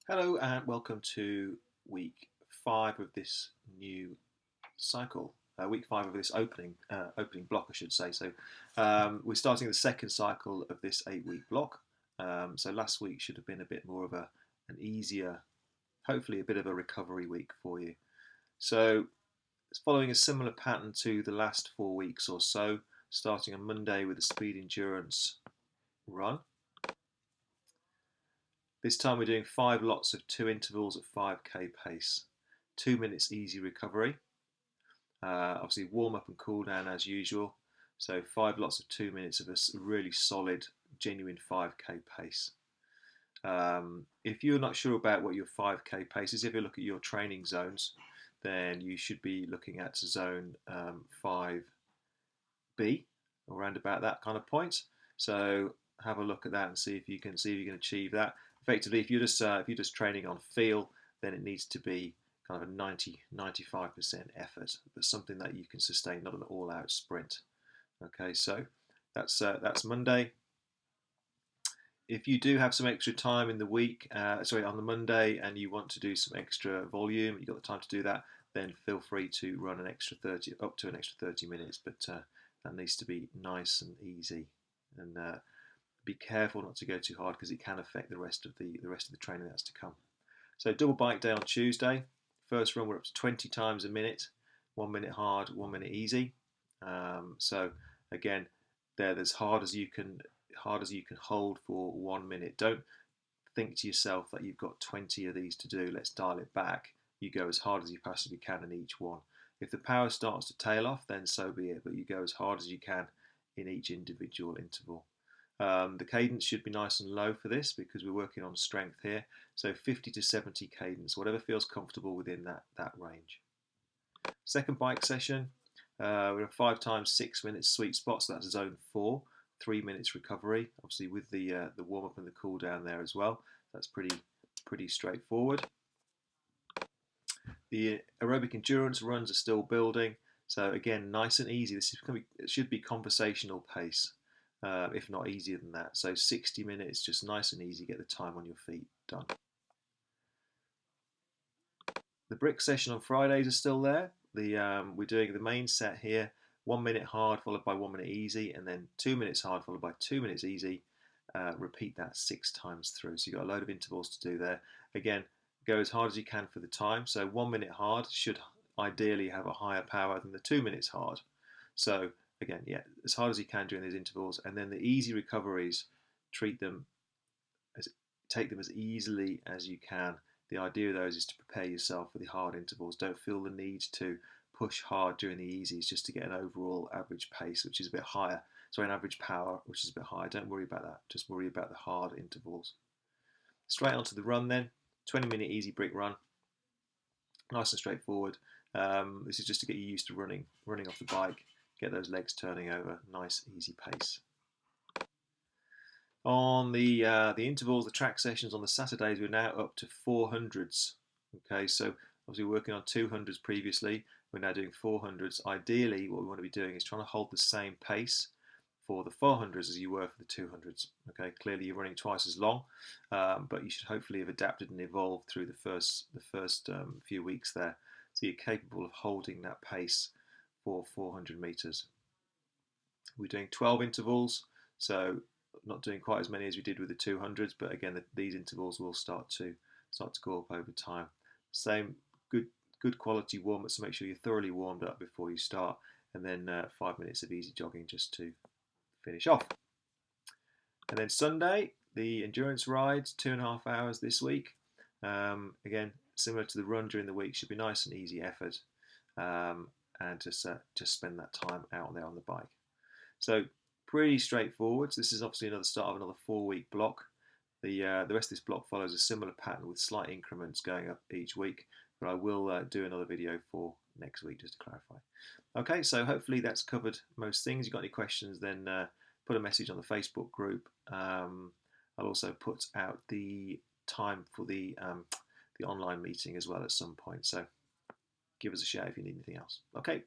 Hello and welcome to week 5 of this new cycle. Week 5 of this opening block, I should say. We're starting the second cycle of this 8-week block. So last week should have been a bit more of an easier, hopefully a bit of a recovery week for you. So it's following a similar pattern to the last 4 weeks or so, starting on Monday with a speed endurance run. This time we're doing 5 lots of 2 intervals at 5k pace. 2 minutes easy recovery. Obviously warm up and cool down as usual. So 5 lots of 2 minutes of a really solid, genuine 5k pace. If you're not sure about what your 5k pace is, if you look at your training zones, then you should be looking at zone 5B, around about that kind of point. So have a look at that and see if you can achieve that. Effectively, if you're just training on feel, then it needs to be kind of a 90-95% effort, but something that you can sustain, not an all-out sprint. Okay, so that's Monday. If you do have some extra time in the week, on the Monday, and you want to do some extra volume, you've got the time to do that, then feel free to run up to an extra 30 minutes, but that needs to be nice and easy. And be careful not to go too hard because it can affect the rest of the training that's to come. So double bike day on Tuesday. First run we're up to 20 times a minute, 1 minute hard, 1 minute easy. So again, they're as hard as you can hold for 1 minute. Don't think to yourself that you've got 20 of these to do. Let's dial it back. You go as hard as you possibly can in each one. If the power starts to tail off, then so be it. But you go as hard as you can in each individual interval. The cadence should be nice and low for this because we're working on strength here. So 50 to 70 cadence, whatever feels comfortable within that range. Second bike session, we have 5 times 6 minutes sweet spot, so that's zone 4, 3 minutes recovery, obviously with the warm up and the cool down there as well. That's pretty straightforward. The aerobic endurance runs are still building, so again, nice and easy. It should be conversational pace. If not easier than that. So 60 minutes, just nice and easy, get the time on your feet done. The brick session on Fridays is still there. We're doing the main set here, 1 minute hard followed by 1 minute easy, and then 2 minutes hard followed by 2 minutes easy. Repeat that 6 times through. So you've got a load of intervals to do there. Again, go as hard as you can for the time. So 1 minute hard should ideally have a higher power than the 2 minutes hard. So again, yeah, as hard as you can during these intervals, and then the easy recoveries, take them as easily as you can. The idea of those is to prepare yourself for the hard intervals. Don't feel the need to push hard during the easies just to get an overall average pace, which is a bit higher. So an average power, which is a bit higher. Don't worry about that. Just worry about the hard intervals. Straight onto the run then. 20-minute easy brick run. Nice and straightforward. This is just to get you used to running off the bike. Get those legs turning over, nice easy pace. On the intervals, the track sessions on the Saturdays, we're now up to 400s. Okay, so obviously working on 200s previously, we're now doing 400s. Ideally, what we want to be doing is trying to hold the same pace for the 400s as you were for the 200s. Okay, clearly you're running twice as long, but you should hopefully have adapted and evolved through the first few weeks there, so you're capable of holding that pace for 400 meters. We're doing 12 intervals, so not doing quite as many as we did with the 200s, but again, these intervals will start to go up over time. Same good quality warm-up, so make sure you're thoroughly warmed up before you start, and then 5 minutes of easy jogging just to finish off. And then Sunday, the endurance rides, 2.5 hours this week. Again, similar to the run during the week, should be nice and easy effort. And just spend that time out there on the bike. So pretty straightforward. So this is obviously another start of another 4-week block. The rest of this block follows a similar pattern with slight increments going up each week, but I will do another video for next week just to clarify. Okay, so hopefully that's covered most things. If you've got any questions, then put a message on the Facebook group. I'll also put out the time for the online meeting as well at some point. So give us a shout if you need anything else. Okay,